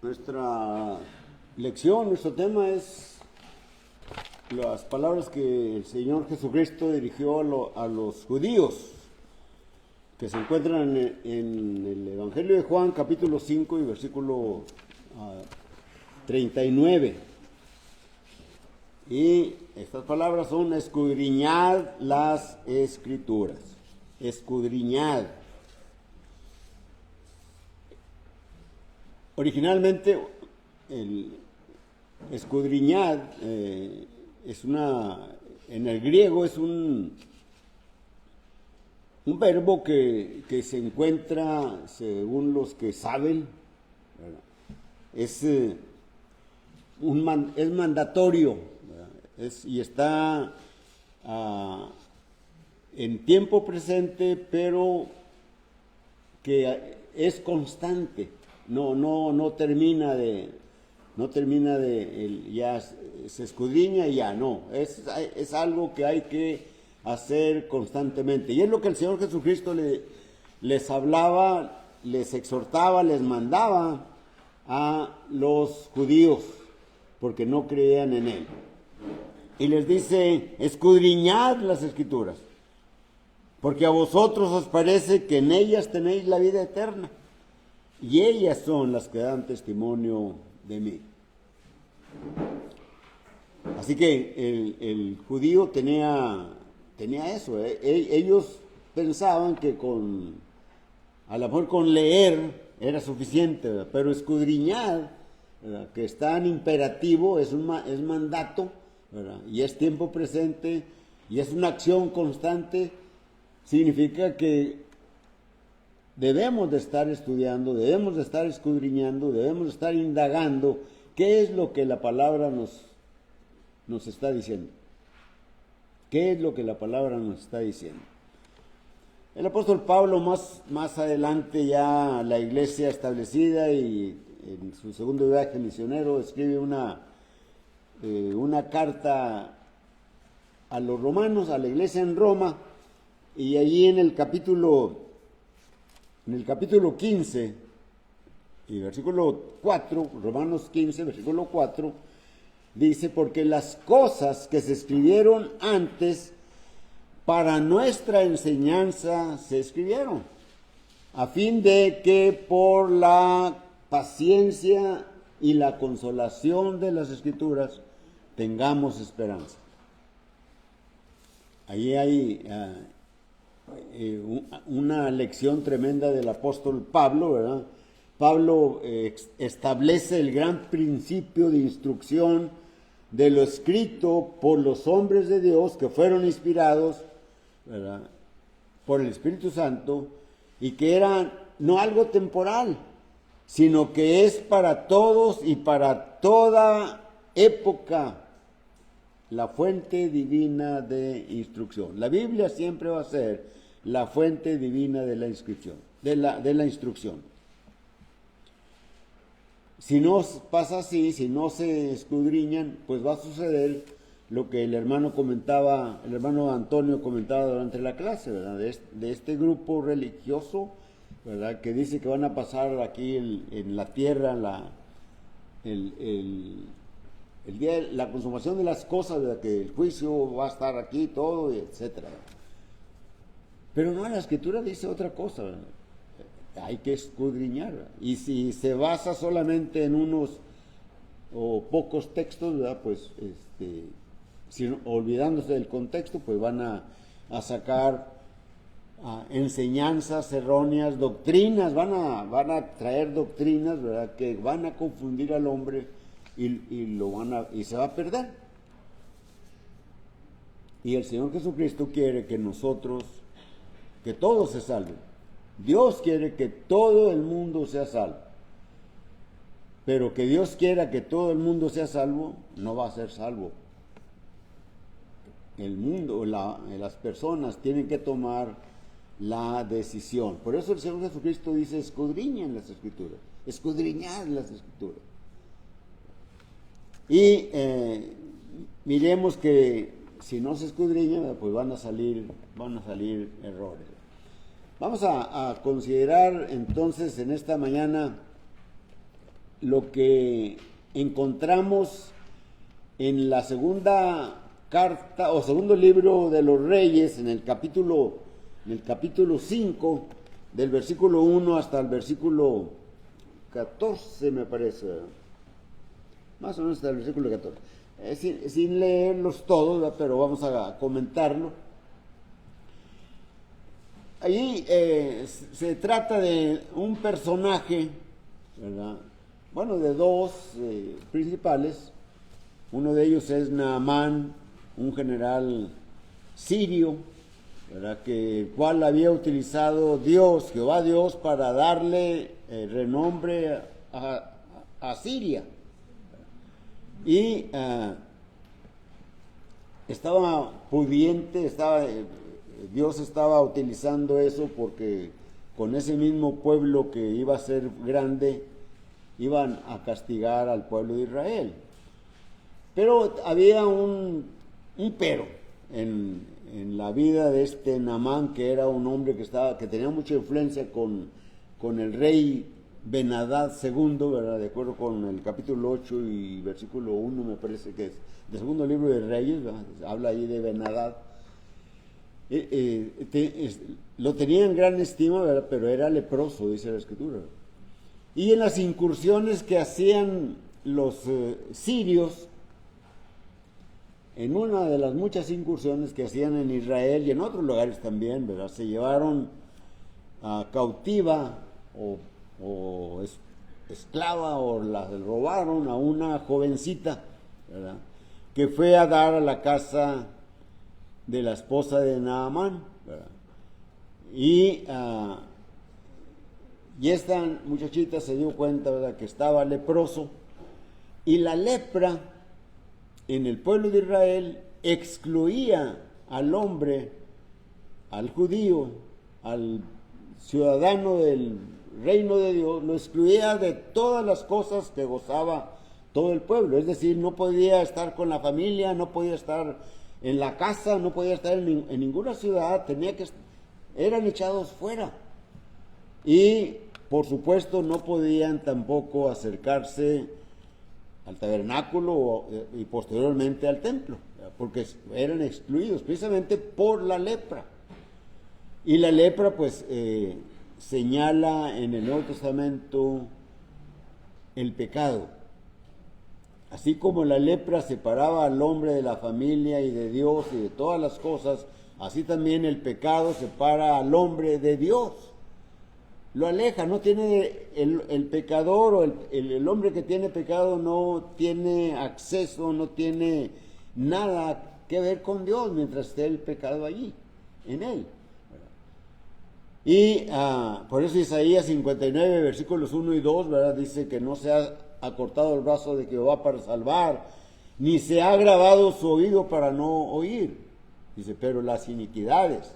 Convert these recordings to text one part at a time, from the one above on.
Nuestra lección, nuestro tema es las palabras que el Señor Jesucristo dirigió a los judíos, que se encuentran en el Evangelio de Juan, capítulo 5 y versículo 39. Y estas palabras son: escudriñad las Escrituras. Escudriñad. Originalmente, el escudriñad en el griego es un verbo que se encuentra, según los que saben, ¿verdad? Es mandatorio, ¿verdad? Y está en tiempo presente, pero que es constante. No termina ya se escudriña y ya no. Es algo que hay que hacer constantemente. Y es lo que el Señor Jesucristo les hablaba, les exhortaba, les mandaba a los judíos, porque no creían en Él. Y les dice: escudriñad las Escrituras, porque a vosotros os parece que en ellas tenéis la vida eterna, y ellas son las que dan testimonio de mí. Así que el judío tenía eso. Ellos pensaban que a lo mejor con leer era suficiente, ¿verdad? Pero escudriñar, ¿verdad?, que es tan imperativo, es mandato, ¿verdad?, y es tiempo presente, y es una acción constante, significa que debemos de estar estudiando, debemos de estar escudriñando, debemos de estar indagando qué es lo que la palabra nos está diciendo. ¿Qué es lo que la palabra nos está diciendo? El apóstol Pablo, más adelante, ya la iglesia establecida y en su segundo viaje misionero, escribe una carta a los romanos, a la iglesia en Roma, y allí en el capítulo 15 y versículo 4, Romanos 15, versículo 4, dice: porque las cosas que se escribieron antes para nuestra enseñanza se escribieron, a fin de que por la paciencia y la consolación de las Escrituras tengamos esperanza. Allí hay una lección tremenda del apóstol Pablo, ¿verdad? Pablo establece el gran principio de instrucción de lo escrito por los hombres de Dios que fueron inspirados, ¿verdad?, por el Espíritu Santo, y que era no algo temporal, sino que es para todos y para toda época la fuente divina de instrucción. La Biblia siempre va a ser la fuente divina de la instrucción. Si no pasa así, si no se escudriñan, pues va a suceder lo que el hermano Antonio comentaba durante la clase, ¿verdad?, de este grupo religioso, ¿verdad?, que dice que van a pasar aquí en la tierra el día de la consumación de las cosas, ¿verdad?, que el juicio va a estar aquí, todo, etcétera. Pero no, la Escritura dice otra cosa, ¿verdad? Hay que escudriñar, ¿verdad? Y si se basa solamente en unos o pocos textos, ¿verdad?, pues olvidándose del contexto, pues van a sacar enseñanzas erróneas, doctrinas, van a traer doctrinas, ¿verdad?, que van a confundir al hombre y se va a perder. Y el Señor Jesucristo quiere que todos se salven. Dios quiere que todo el mundo sea salvo. Pero que Dios quiera que todo el mundo sea salvo, no va a ser salvo. El mundo, las personas tienen que tomar la decisión. Por eso el Señor Jesucristo dice: escudriñen las Escrituras, escudriñad las Escrituras. Y miremos que si no se escudriñan, pues van a salir errores. Vamos a considerar entonces en esta mañana lo que encontramos en la segunda carta o segundo libro de los Reyes, en el capítulo 5, del versículo 1 hasta el versículo 14, me parece, más o menos hasta el versículo 14. Sin leerlos todos, ¿verdad? Pero vamos a comentarlo. Allí se trata de un personaje, ¿verdad? Bueno, de dos principales. Uno de ellos es Naamán, un general sirio, ¿verdad? El cual había utilizado Jehová Dios, para darle renombre a Siria. Y estaba pudiente, Dios estaba utilizando eso porque con ese mismo pueblo que iba a ser grande, iban a castigar al pueblo de Israel. Pero había un pero en la vida de este Naamán, que era un hombre que tenía mucha influencia con el rey Ben-Hadad II, ¿verdad? De acuerdo con el capítulo 8 y versículo 1, me parece que es, del segundo libro de Reyes, ¿verdad? Habla ahí de Ben-Hadad. Lo tenía en gran estima, ¿verdad? Pero era leproso, dice la Escritura. Y en las incursiones que hacían los sirios, en una de las muchas incursiones que hacían en Israel y en otros lugares también, ¿verdad? Se llevaron cautiva o esclava, o la robaron a una jovencita, ¿verdad? Que fue a dar a la casa de la esposa de Naamán, ¿verdad? Y esta muchachita se dio cuenta, ¿verdad?, que estaba leproso, y la lepra en el pueblo de Israel excluía al hombre, al judío, al ciudadano del reino de Dios, lo excluía de todas las cosas que gozaba todo el pueblo. Es decir, no podía estar con la familia, no podía estar en la casa, no podía estar en ninguna ciudad, eran echados fuera. Y por supuesto no podían tampoco acercarse al tabernáculo y posteriormente al templo, porque eran excluidos precisamente por la lepra. Y la lepra pues señala en el Nuevo Testamento el pecado. Así como la lepra separaba al hombre de la familia y de Dios y de todas las cosas, así también el pecado separa al hombre de Dios. Lo aleja, no tiene el pecador, o el hombre que tiene pecado no tiene acceso, no tiene nada que ver con Dios mientras esté el pecado allí, en él. Y por eso Isaías 59, versículos 1 y 2, ¿verdad?, dice que no se ha acortado el brazo de Jehová para salvar, ni se ha agravado su oído para no oír. Dice, pero las iniquidades,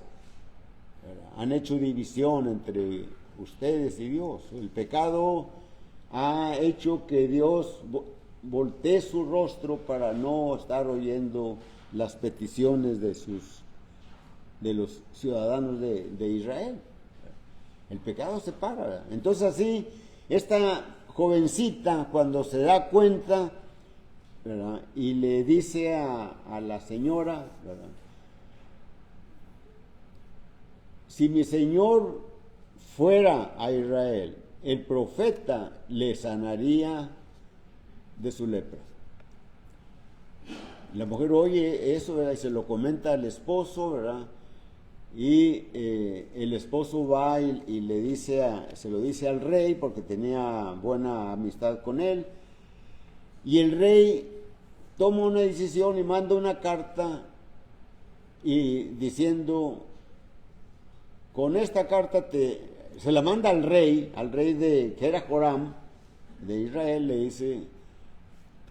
¿verdad?, han hecho división entre ustedes y Dios. El pecado ha hecho que Dios voltee su rostro para no estar oyendo las peticiones de los ciudadanos de Israel. El pecado separa, ¿verdad? Entonces así, esta jovencita, cuando se da cuenta, ¿verdad?, y le dice a la señora, ¿verdad?, si mi señor fuera a Israel, el profeta le sanaría de su lepra. La mujer oye eso, ¿verdad?, y se lo comenta al esposo, ¿verdad?, y el esposo va y se lo dice al rey, porque tenía buena amistad con él, y el rey toma una decisión y manda una carta y diciendo, con esta carta se la manda al rey que era Joram de Israel, le dice,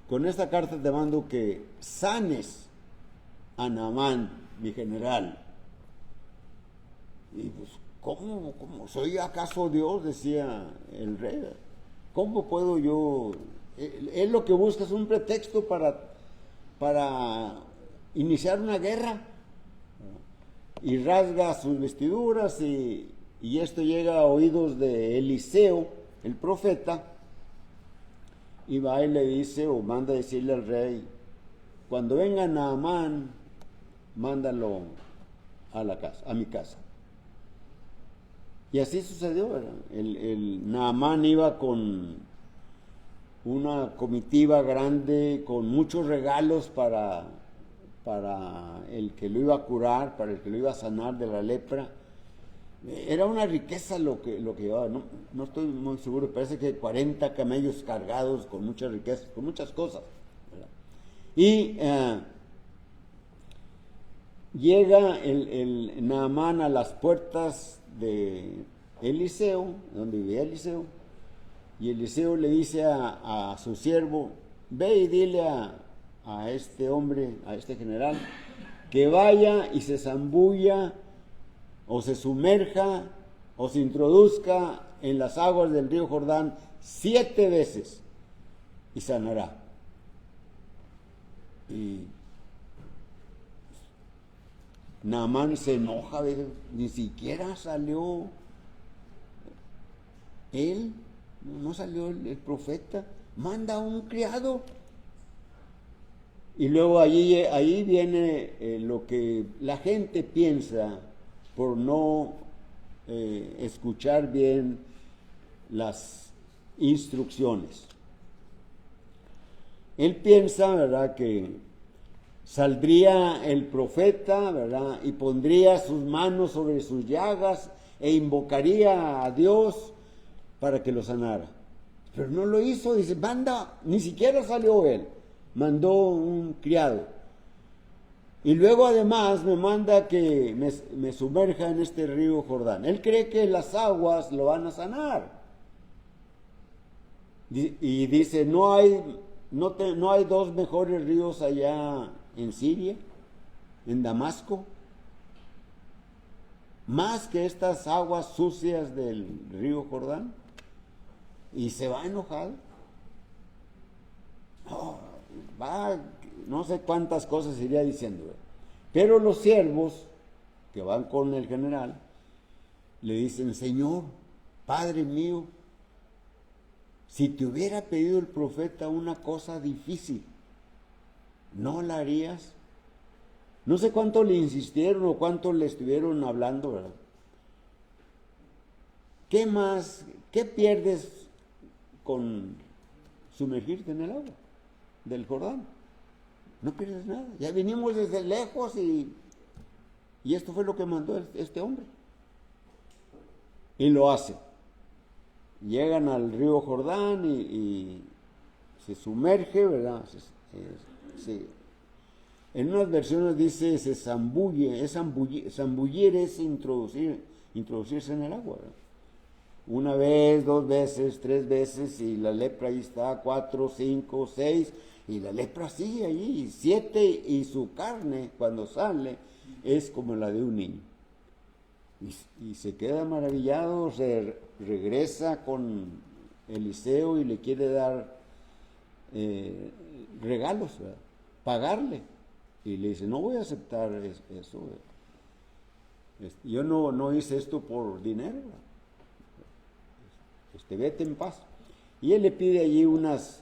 con esta carta te mando que sanes a Naamán, mi general. Y pues, ¿cómo? ¿Soy acaso Dios?, decía el rey. ¿Cómo puedo yo? Él lo que busca es un pretexto para iniciar una guerra. Y rasga sus vestiduras y esto llega a oídos de Eliseo, el profeta, y va y le dice o manda a decirle al rey, cuando venga Naamán, mándalo a la casa, a mi casa. Y así sucedió, ¿verdad? El Naamán iba con una comitiva grande, con muchos regalos para el que lo iba a curar, para el que lo iba a sanar de la lepra. Era una riqueza lo que llevaba, no estoy muy seguro, parece que 40 camellos cargados con muchas riquezas, con muchas cosas, ¿verdad? Y llega el Naamán a las puertas de Eliseo, donde vivía Eliseo, y Eliseo le dice a su siervo, ve y dile a este hombre, a este general, que vaya y se zambulla o se sumerja o se introduzca en las aguas del río Jordán 7 veces y sanará. Y Naamán se enoja, ni siquiera salió él, no salió el profeta, manda a un criado. Y luego ahí viene lo que la gente piensa por no escuchar bien las instrucciones. Él piensa, ¿verdad?, que saldría el profeta, ¿verdad?, y pondría sus manos sobre sus llagas e invocaría a Dios para que lo sanara. Pero no lo hizo, dice, manda, ni siquiera salió él, mandó un criado. Y luego además me manda que me sumerja en este río Jordán. Él cree que las aguas lo van a sanar. Y dice, no hay 2 mejores ríos allá en Siria, en Damasco, más que estas aguas sucias del río Jordán. Y se va enojado. No sé cuántas cosas iría diciendo. Pero los siervos que van con el general le dicen, Señor, Padre mío, si te hubiera pedido el profeta una cosa difícil, ¿no la harías? No sé cuánto le insistieron o cuánto le estuvieron hablando, ¿verdad? ¿Qué más? ¿Qué pierdes con sumergirte en el agua del Jordán? No pierdes nada. Ya vinimos desde lejos y esto fue lo que mandó este hombre. Y lo hace. Llegan al río Jordán y se sumerge, ¿verdad? En unas versiones dice se zambulle, zambullir es introducirse en el agua, ¿verdad? 1 vez, 2 veces, 3 veces, y la lepra ahí está, 4, 5, 6, y la lepra sigue allí, 7, y su carne cuando sale es como la de un niño. Y se queda maravillado, se regresa con Eliseo y le quiere dar regalos, ¿verdad?, pagarle. Y le dice, no voy a aceptar eso. Yo no hice esto por dinero, ¿verdad? Vete en paz. Y él le pide allí unas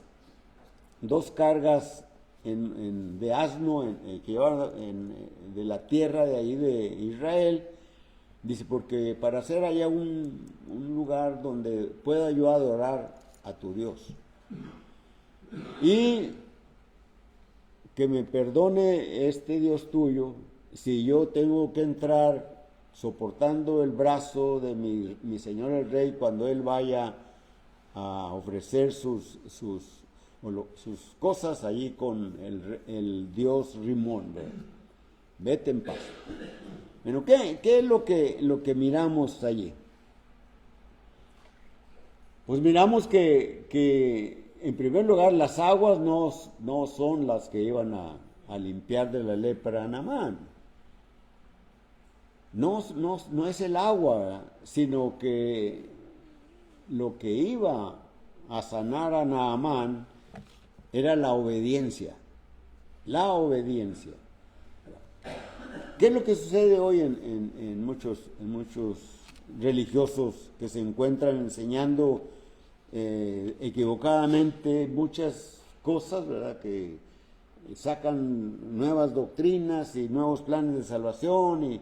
2 cargas de asno que llevaban de la tierra de ahí de Israel. Dice, porque para hacer allá un lugar donde pueda yo adorar a tu Dios. Y que me perdone este Dios tuyo si yo tengo que entrar soportando el brazo de mi señor el rey cuando él vaya a ofrecer sus cosas allí con el dios Rimón. Vete en paz. Bueno, ¿qué es lo que miramos allí? Pues miramos que en primer lugar las aguas no son las que iban a limpiar de la lepra a Naamán. No es el agua, sino que lo que iba a sanar a Naamán era la obediencia. La obediencia. ¿Qué es lo que sucede hoy en muchos religiosos que se encuentran enseñando equivocadamente muchas cosas, ¿verdad? Que sacan nuevas doctrinas y nuevos planes de salvación y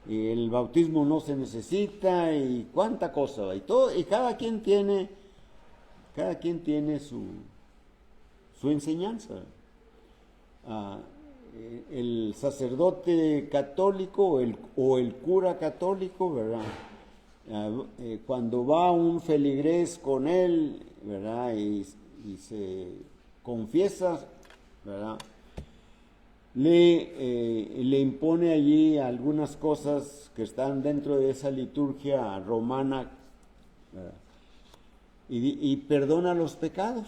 el bautismo no se necesita y cuánta cosa, y todo, y cada quien tiene su enseñanza. Ah, el sacerdote católico o el cura católico, ¿verdad? Cuando va un feligrés con él, ¿verdad? Y se confiesa, ¿verdad? Le impone allí algunas cosas que están dentro de esa liturgia romana, ¿verdad? Y perdona los pecados.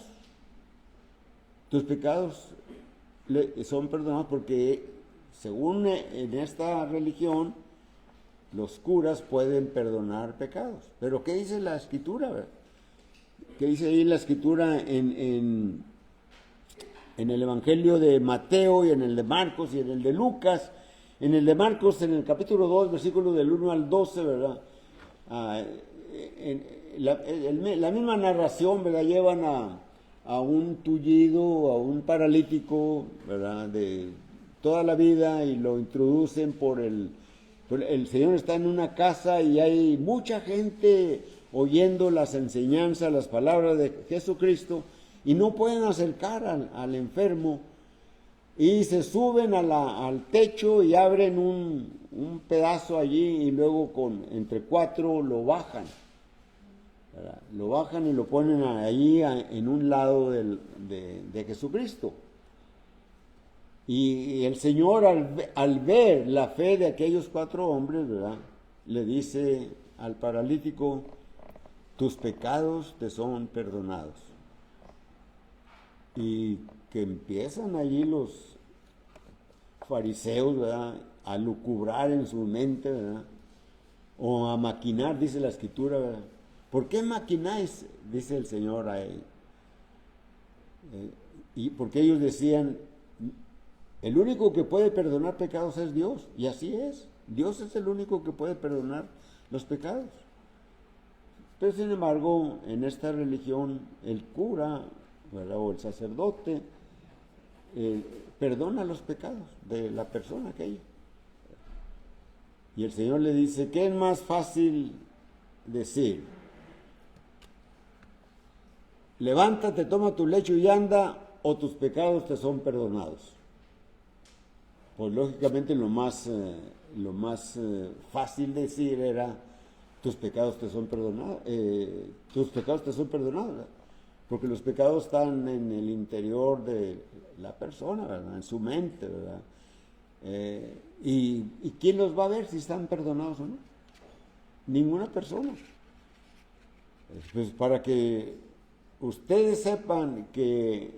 Tus pecados son perdonados porque, según en esta religión, los curas pueden perdonar pecados. Pero ¿qué dice la Escritura, verdad? ¿Qué dice ahí la Escritura en el Evangelio de Mateo y en el de Marcos y en el de Lucas? En el de Marcos, en el capítulo 2, versículos del 1 al 12, ¿verdad? La misma narración, ¿verdad? Llevan a un tullido, a un paralítico, ¿verdad? De toda la vida y lo introducen el Señor está en una casa y hay mucha gente oyendo las enseñanzas, las palabras de Jesucristo y no pueden acercar al enfermo y se suben al techo y abren un pedazo allí y luego entre 4 lo bajan. ¿Verdad? Lo bajan y lo ponen allí en un lado de Jesucristo. Y el Señor al ver la fe de aquellos 4 hombres, ¿verdad? Le dice al paralítico, tus pecados te son perdonados. Y que empiezan allí los fariseos, ¿verdad? A lucubrar en su mente, ¿verdad? O a maquinar, dice la Escritura, ¿verdad? ¿Por qué maquináis? Dice el Señor a él. Y porque ellos decían, el único que puede perdonar pecados es Dios, y así es. Dios es el único que puede perdonar los pecados. Pero sin embargo, en esta religión, el cura, ¿verdad? O el sacerdote perdona los pecados de la persona aquella. Y el Señor le dice, ¿qué es más fácil decir? Levántate, toma tu lecho y anda, o tus pecados te son perdonados. Pues lógicamente lo más fácil decir era, tus pecados te son perdonados, ¿verdad? Porque los pecados están en el interior de la persona, ¿verdad? En su mente, ¿verdad? ¿Y quién los va a ver si están perdonados o no? Ninguna persona. Pues para que ustedes sepan que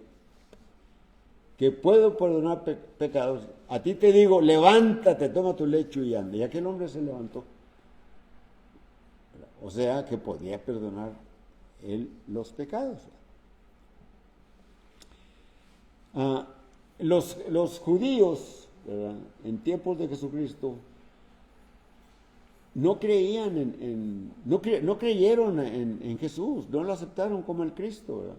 puedo perdonar pecados, a ti te digo, levántate, toma tu lecho y anda. Y aquel hombre se levantó. O sea que podía perdonar él los pecados. Los judíos, ¿verdad? En tiempos de Jesucristo, no creían no creyeron en Jesús, no lo aceptaron como el Cristo, ¿verdad?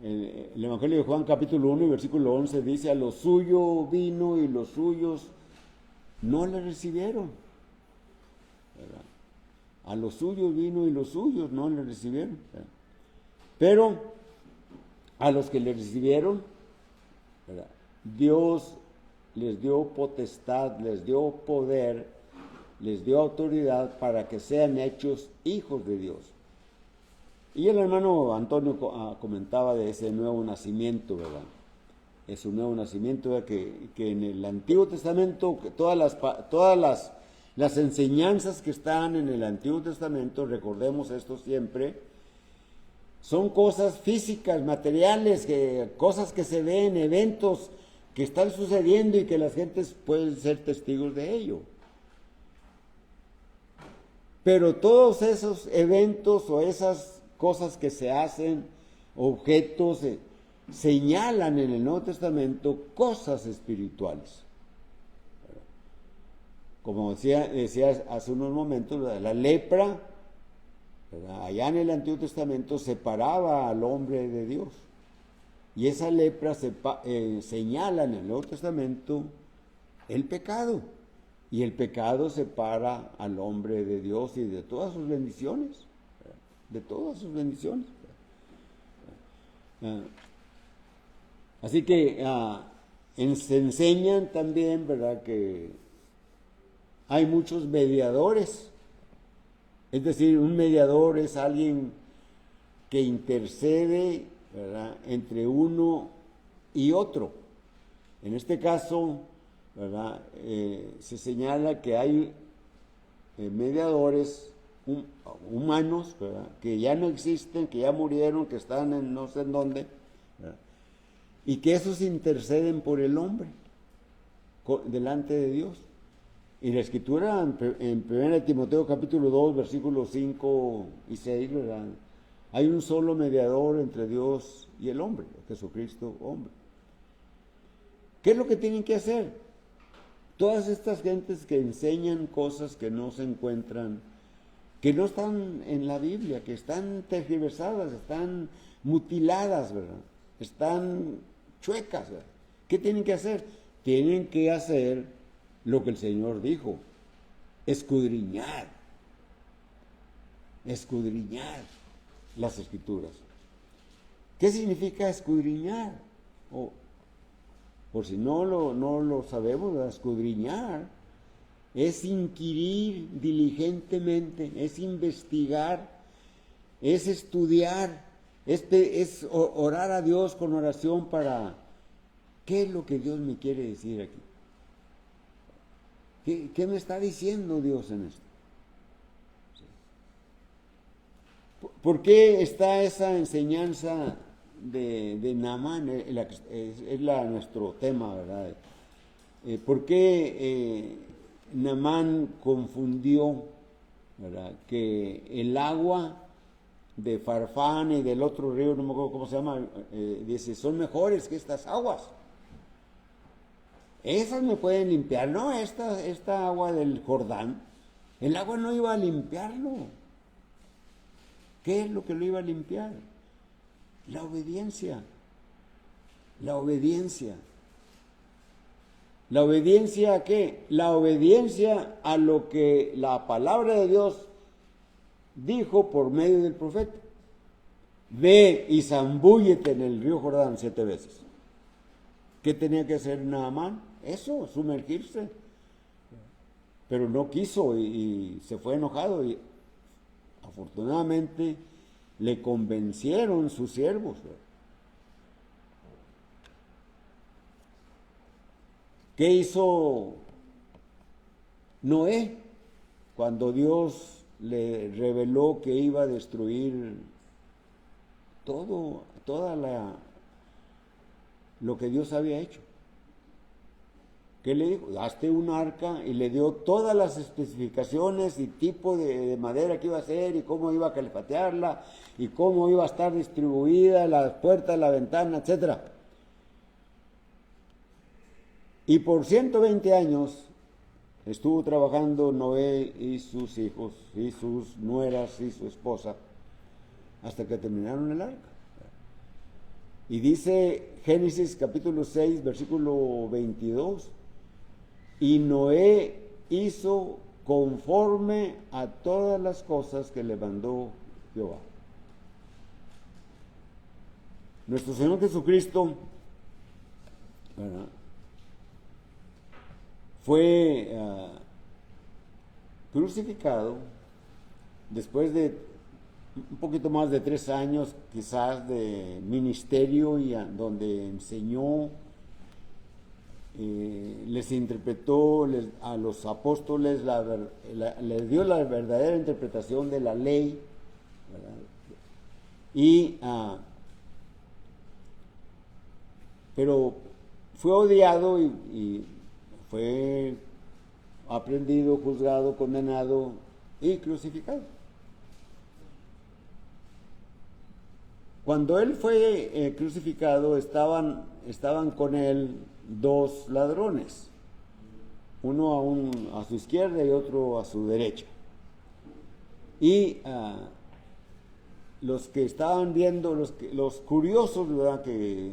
El Evangelio de Juan capítulo 1 y versículo 11 dice, a lo suyo vino y los suyos no le recibieron, ¿verdad? A los suyos vino y los suyos no le recibieron, ¿verdad? Pero a los que le recibieron, ¿verdad? Dios les dio potestad, les dio poder, les dio autoridad para que sean hechos hijos de Dios. Y el hermano Antonio comentaba de ese nuevo nacimiento, ¿verdad? Es un nuevo nacimiento, ¿verdad? Que en el Antiguo Testamento, que todas las enseñanzas que están en el Antiguo Testamento, recordemos esto siempre, son cosas físicas, materiales, cosas que se ven, eventos que están sucediendo y que las gentes pueden ser testigos de ello. Pero todos esos eventos o esas cosas que se hacen, objetos, señalan en el Nuevo Testamento cosas espirituales. Como decía hace unos momentos, la lepra ¿verdad? Allá en el Antiguo Testamento separaba al hombre de Dios. Y esa lepra señala en el Nuevo Testamento el pecado. Y el pecado separa al hombre de Dios y de todas sus bendiciones. De todas sus bendiciones. Así que se enseñan también, ¿verdad?, que hay muchos mediadores. Es decir, un mediador es alguien que intercede, ¿verdad?, entre uno y otro. En este caso, ¿verdad?, se señala que hay mediadores humanos, ¿verdad?, que ya no existen, que ya murieron, que están en no sé en dónde, ¿verdad?, y que esos interceden por el hombre delante de Dios. Y la Escritura en 1 Timoteo capítulo 2, versículos 5 y 6, ¿verdad?, hay un solo mediador entre Dios y el hombre, Jesucristo hombre. ¿Qué es lo que tienen que hacer? Todas estas gentes que enseñan cosas que no se encuentran, que no están en la Biblia, que están tergiversadas, están mutiladas, ¿verdad?, están chuecas, ¿verdad? ¿Qué tienen que hacer? Tienen que hacer lo que el Señor dijo: escudriñar las Escrituras. ¿Qué significa escudriñar? Por si no lo sabemos, ¿verdad? Escudriñar es inquirir diligentemente, es investigar, es estudiar, es orar a Dios con oración para ¿qué es lo que Dios me quiere decir aquí? ¿Qué me está diciendo Dios en esto? ¿Por qué está esa enseñanza de Naamán? Es nuestro tema, ¿verdad? ¿Por qué Naamán confundió, ¿verdad?, que el agua de Farfán y del otro río, no me acuerdo cómo se llama, dice, son mejores que estas aguas? Esas me pueden limpiar. No, esta agua del Jordán, el agua no iba a limpiarlo. ¿Qué es lo que lo iba a limpiar? La obediencia. La obediencia. ¿La obediencia a qué? La obediencia a lo que la palabra de Dios dijo por medio del profeta. Ve y zambúllete en el río Jordán 7 veces. ¿Qué tenía que hacer Naamán? Eso, sumergirse. Pero no quiso y se fue enojado, y afortunadamente le convencieron sus siervos. ¿Qué hizo Noé cuando Dios le reveló que iba a destruir lo que Dios había hecho? ¿Qué le dijo? Hazte un arca, y le dio todas las especificaciones y tipo de madera que iba a ser, y cómo iba a califatearla, y cómo iba a estar distribuida, las puertas, la ventana, etc. Y por 120 años estuvo trabajando Noé y sus hijos, y sus nueras, y su esposa, hasta que terminaron el arca. Y dice Génesis capítulo 6, versículo 22, y Noé hizo conforme a todas las cosas que le mandó Jehová. Nuestro Señor Jesucristo, ¿verdad?, fue crucificado después de un poquito más de 3 años quizás de ministerio, y donde enseñó, les interpretó a los apóstoles, les dio la verdadera interpretación de la ley, ¿verdad? Pero fue odiado y fue aprendido, juzgado, condenado y crucificado. Cuando él fue crucificado, estaban con él 2 ladrones, uno a su izquierda y otro a su derecha. Y los que estaban viendo, los curiosos, ¿verdad? Que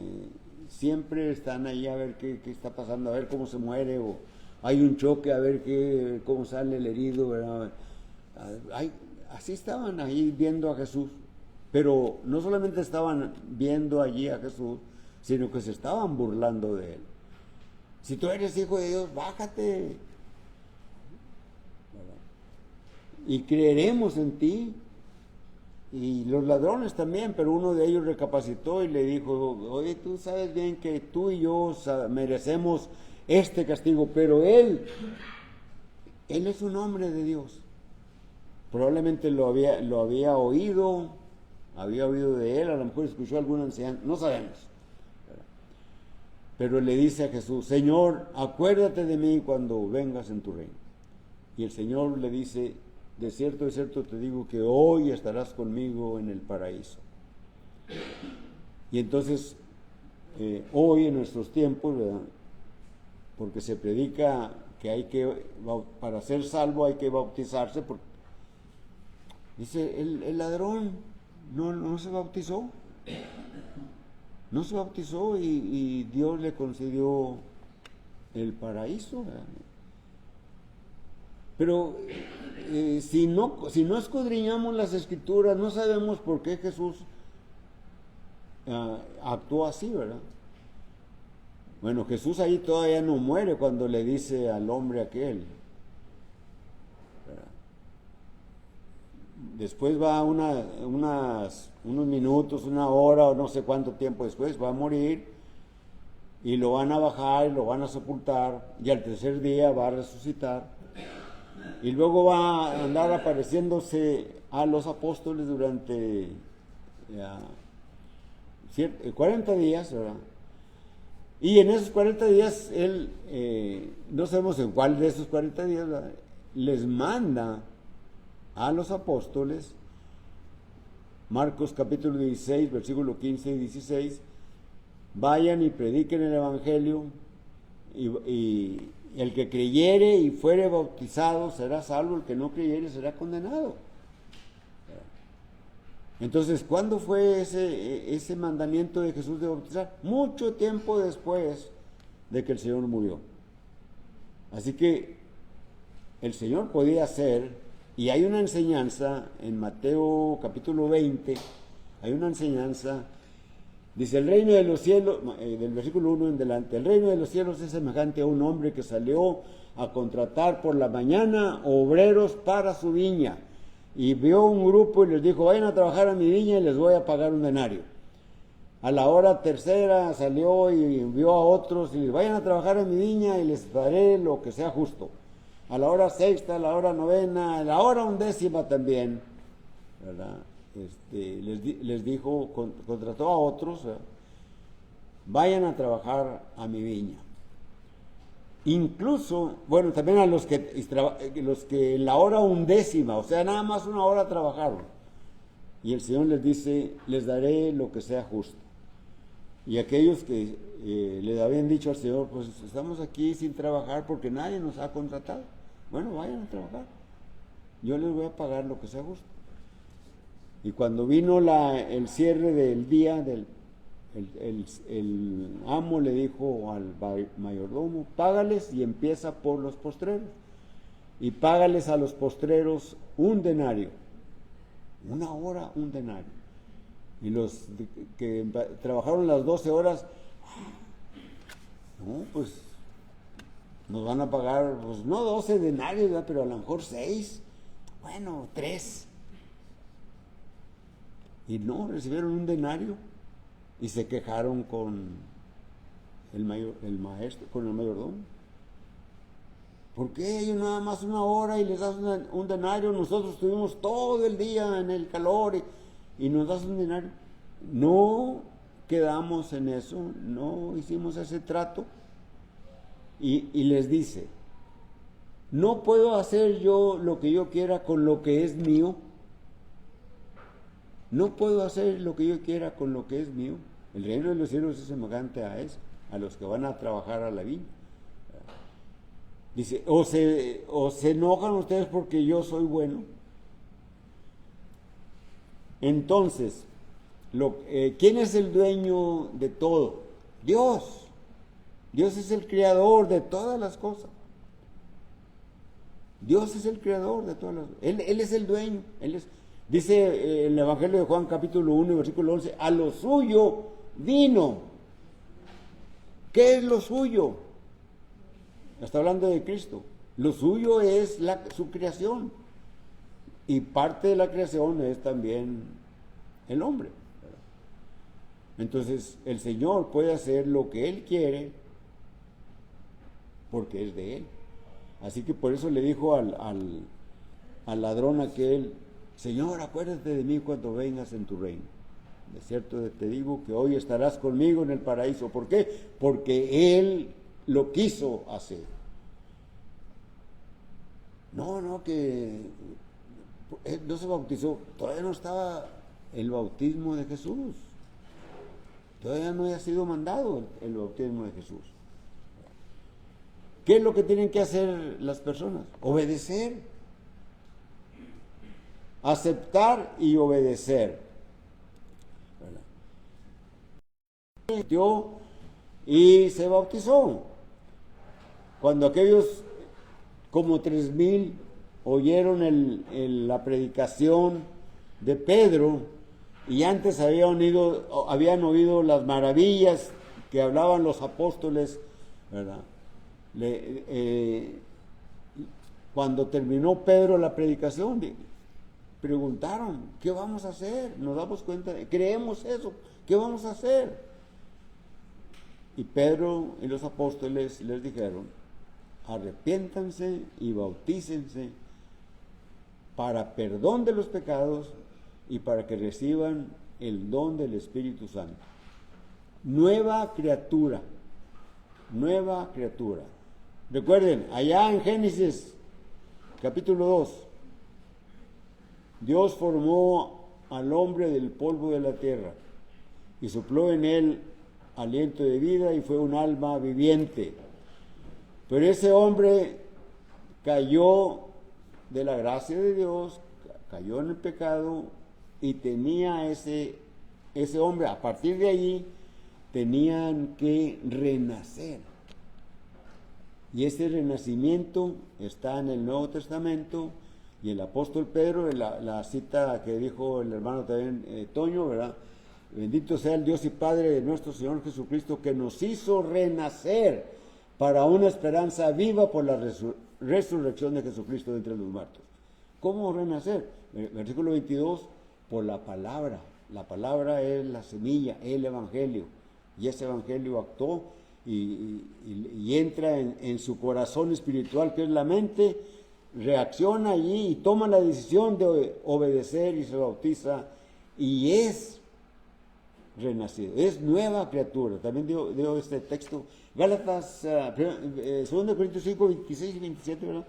siempre están ahí a ver qué está pasando, a ver cómo se muere, o hay un choque, a ver cómo sale el herido, ¿verdad? Así estaban ahí viendo a Jesús, pero no solamente estaban viendo allí a Jesús, sino que se estaban burlando de él. Si tú eres hijo de Dios, bájate, y creeremos en ti. Y los ladrones también, pero uno de ellos recapacitó y le dijo: oye, tú sabes bien que tú y yo merecemos este castigo, pero él es un hombre de Dios. Probablemente lo había oído de él, a lo mejor escuchó a algún anciano, no sabemos. Pero le dice a Jesús: Señor, acuérdate de mí cuando vengas en tu reino. Y el Señor le dice: de cierto te digo que hoy estarás conmigo en el paraíso. Y entonces, hoy en nuestros tiempos, ¿verdad? Porque se predica que para ser salvo hay que bautizarse, porque dice el ladrón no se bautizó. No se bautizó y Dios le concedió el paraíso, ¿verdad? Pero si no escudriñamos las Escrituras, no sabemos por qué Jesús actuó así, ¿verdad? Bueno, Jesús ahí todavía no muere cuando le dice al hombre aquel, ¿verdad? Después va unos minutos, una hora o no sé cuánto tiempo después, va a morir y lo van a bajar y lo van a sepultar, y al tercer día va a resucitar. Y luego va a andar apareciéndose a los apóstoles durante 40 días, ¿verdad? Y en esos 40 días, él, no sabemos en cuál de esos 40 días, ¿verdad?, les manda a los apóstoles, Marcos capítulo 16, versículo 15 y 16, vayan y prediquen el Evangelio, y el que creyere y fuere bautizado será salvo, el que no creyere será condenado. Entonces, ¿cuándo fue ese mandamiento de Jesús de bautizar? Mucho tiempo después de que el Señor murió. Así que el Señor podía hacer, y hay una enseñanza en Mateo capítulo 20, hay una enseñanza. Dice: el reino de los cielos, del versículo 1 en delante, el reino de los cielos es semejante a un hombre que salió a contratar por la mañana obreros para su viña, y vio un grupo y les dijo: vayan a trabajar a mi viña y les voy a pagar un denario. A la hora tercera salió y vio a otros y les: vayan a trabajar a mi viña y les daré lo que sea justo. A la hora sexta, a la hora novena, a la hora 11ª también, ¿verdad? Les dijo, contrató a otros, vayan a trabajar a mi viña. Incluso, bueno, también a los que en la hora 11ª, o sea, nada más una hora trabajaron. Y el Señor les dice: les daré lo que sea justo. Y aquellos que le habían dicho al Señor: pues estamos aquí sin trabajar porque nadie nos ha contratado. Bueno, vayan a trabajar. Yo les voy a pagar lo que sea justo. Y cuando vino el cierre del día, el amo le dijo al mayordomo: págales y empieza por los postreros. Y págales a los postreros un denario. Una hora, un denario. Y los que trabajaron las 12 horas, no, pues nos van a pagar, pues no 12 denarios, ¿verdad?, pero a lo mejor 6, bueno, 3. Y no, recibieron un denario y se quejaron con el maestro, con el mayordomo. ¿Por qué ellos nada más una hora y les das un denario? Nosotros estuvimos todo el día en el calor y nos das un denario. No quedamos en eso, no hicimos ese trato. Y les dice: ¿no puedo hacer yo lo que yo quiera con lo que es mío? No puedo hacer lo que yo quiera con lo que es mío. El reino de los cielos es semejante a eso, a los que van a trabajar a la viña. Dice: o se enojan ustedes porque yo soy bueno. Entonces, ¿quién es el dueño de todo? Dios. Dios es el creador de todas las cosas. Dios es el creador de todas las cosas. Él es el dueño. Dice en el Evangelio de Juan capítulo 1, versículo 11, a lo suyo vino. ¿Qué es lo suyo? Está hablando de Cristo. Lo suyo es su creación. Y parte de la creación es también el hombre. Entonces, el Señor puede hacer lo que Él quiere porque es de Él. Así que por eso le dijo al ladrón aquel, Señor, acuérdate de mí cuando vengas en tu reino. De cierto te digo que hoy estarás conmigo en el paraíso. ¿Por qué? Porque Él lo quiso hacer. No, que Él no se bautizó. Todavía no estaba el bautismo de Jesús. Todavía no había sido mandado el bautismo de Jesús. ¿Qué es lo que tienen que hacer las personas? Obedecer. Aceptar y obedecer. Y se bautizó. Cuando aquellos como 3,000 oyeron la predicación de Pedro y antes habían oído las maravillas que hablaban los apóstoles, ¿verdad? Cuando terminó Pedro la predicación, preguntaron, ¿qué vamos a hacer? Nos damos cuenta, creemos eso, ¿qué vamos a hacer? Y Pedro y los apóstoles les dijeron, arrepiéntanse y bautícense para perdón de los pecados y para que reciban el don del Espíritu Santo. Nueva criatura. Recuerden, allá en Génesis capítulo 2, Dios formó al hombre del polvo de la tierra y sopló en él aliento de vida y fue un alma viviente. Pero ese hombre cayó de la gracia de Dios, cayó en el pecado y tenía ese hombre, a partir de allí, tenían que renacer. Y ese renacimiento está en el Nuevo Testamento y el apóstol Pedro, la cita que dijo el hermano también Toño, ¿verdad? Bendito sea el Dios y Padre de nuestro Señor Jesucristo, que nos hizo renacer para una esperanza viva por la resurrección de Jesucristo de entre los muertos. ¿Cómo renacer? Versículo 22, por la palabra. La palabra es la semilla, el evangelio. Y ese evangelio actuó y entra en su corazón espiritual, que es la mente, reacciona allí y toma la decisión de obedecer y se bautiza y es renacido, es nueva criatura. También dio este texto, Gálatas, 2 Corintios 5, 26 y 27, ¿verdad?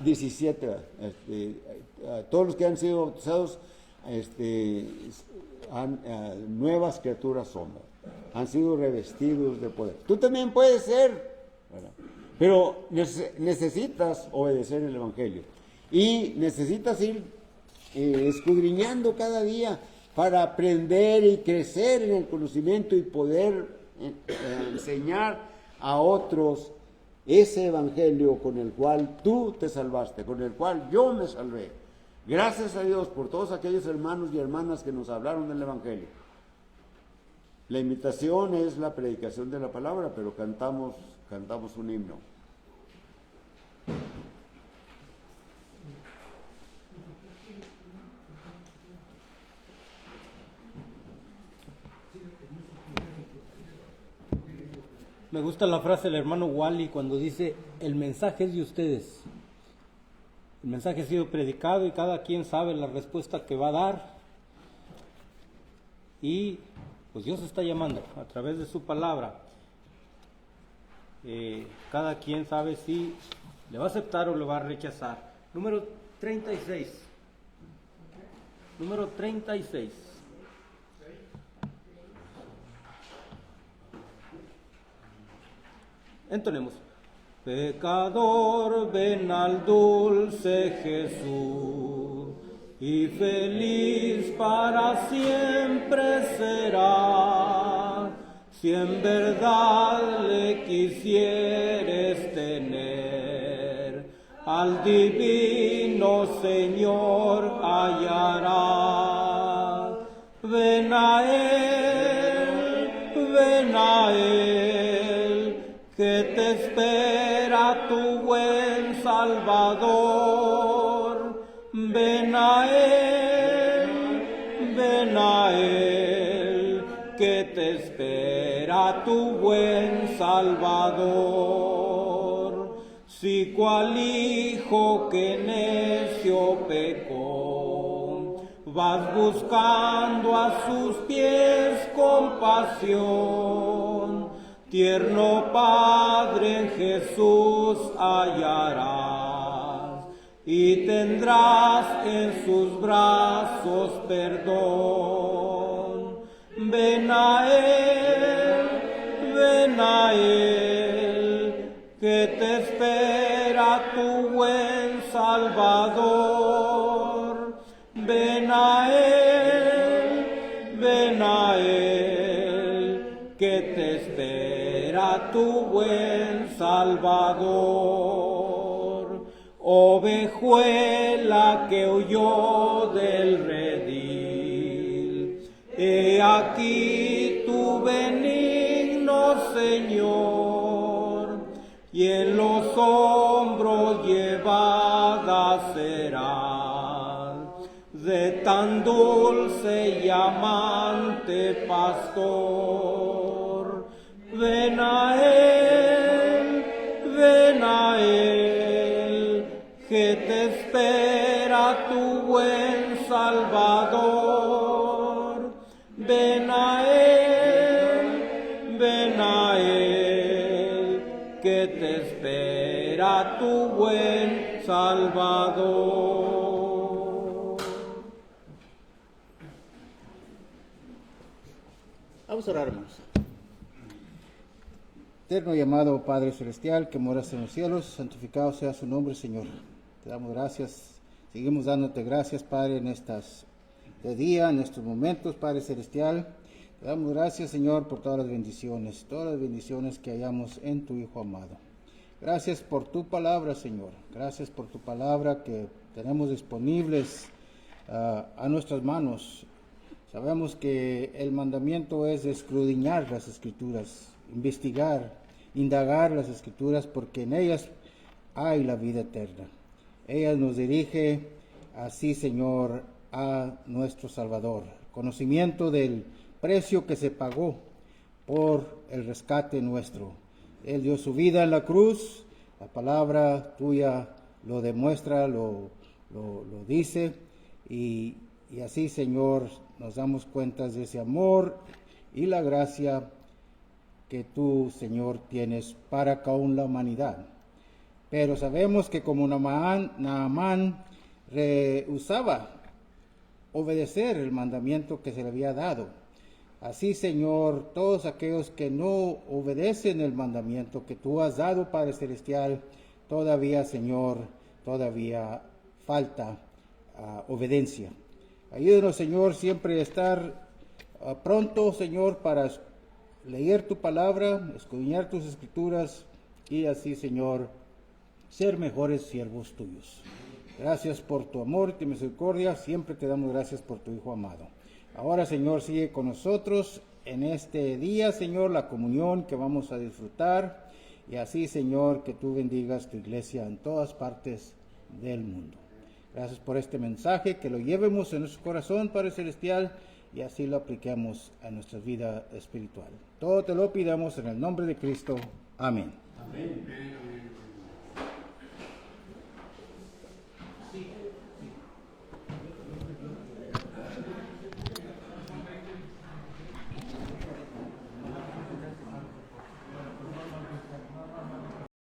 17, todos los que han sido bautizados, nuevas criaturas son, han sido revestidos de poder. Tú también puedes ser, ¿verdad? Pero necesitas obedecer el evangelio y necesitas ir escudriñando cada día para aprender y crecer en el conocimiento y poder enseñar a otros ese evangelio con el cual tú te salvaste, con el cual yo me salvé. Gracias a Dios por todos aquellos hermanos y hermanas que nos hablaron del evangelio. La invitación es la predicación de la palabra, pero cantamos un himno. Me gusta la frase del hermano Wally cuando dice, el mensaje es de ustedes. El mensaje ha sido predicado y cada quien sabe la respuesta que va a dar. Y pues Dios está llamando a través de su palabra. Cada quien sabe si le va a aceptar o le va a rechazar. Número 36. Número 36. Entonemos. Pecador, ven al dulce Jesús, y feliz para siempre será, si en verdad le quisieres tener, al divino Señor hallarás. Ven a Él, que te espera tu buen Salvador. Ven a Él, que te espera tu buen Salvador. Si cual hijo que necio pecó, vas buscando a sus pies compasión, tierno Padre en Jesús hallarás, y tendrás en sus brazos perdón. Ven a Él, que te espera tu buen Salvador. Ven a Él, que te espera tu buen Salvador. Ovejuela que huyó del redil, he aquí tu benigno Señor, y en los hombros llevada serás de tan dulce y amante pastor. Ven a Él, que te espera tu buen Salvador. Ven a Él, que te espera tu buen Salvador. Vamos a orar, hermanos. Eterno y amado Padre Celestial, que moras en los cielos, santificado sea su nombre, Señor. Te damos gracias, seguimos dándote gracias, Padre, en estas de día, en estos momentos, Padre Celestial. Te damos gracias, Señor, por todas las bendiciones que hallamos en tu Hijo amado. Gracias por tu palabra, Señor. Gracias por tu palabra que tenemos disponibles a nuestras manos. Sabemos que el mandamiento es escudriñar las Escrituras, investigar, indagar las Escrituras, porque en ellas hay la vida eterna. Ellas nos dirige así, Señor, a nuestro Salvador. Conocimiento del precio que se pagó por el rescate nuestro. Él dio su vida en la cruz, la palabra tuya lo demuestra, lo dice, y así, Señor, nos damos cuenta de ese amor y la gracia que tú, Señor, tienes para con la humanidad. Pero sabemos que como Naamán rehusaba obedecer el mandamiento que se le había dado, así, Señor, todos aquellos que no obedecen el mandamiento que tú has dado, Padre Celestial, todavía, Señor, todavía falta obediencia. Ayúdanos, Señor, siempre a estar pronto, Señor, para leer tu palabra, escudriñar tus Escrituras y así, Señor, ser mejores siervos tuyos. Gracias por tu amor y tu misericordia. Siempre te damos gracias por tu Hijo amado. Ahora, Señor, sigue con nosotros en este día, Señor, la comunión que vamos a disfrutar. Y así, Señor, que tú bendigas tu iglesia en todas partes del mundo. Gracias por este mensaje, que lo llevemos en nuestro corazón, Padre Celestial, y así lo apliquemos a nuestra vida espiritual. Todo te lo pidamos en el nombre de Cristo. Amén. Amén.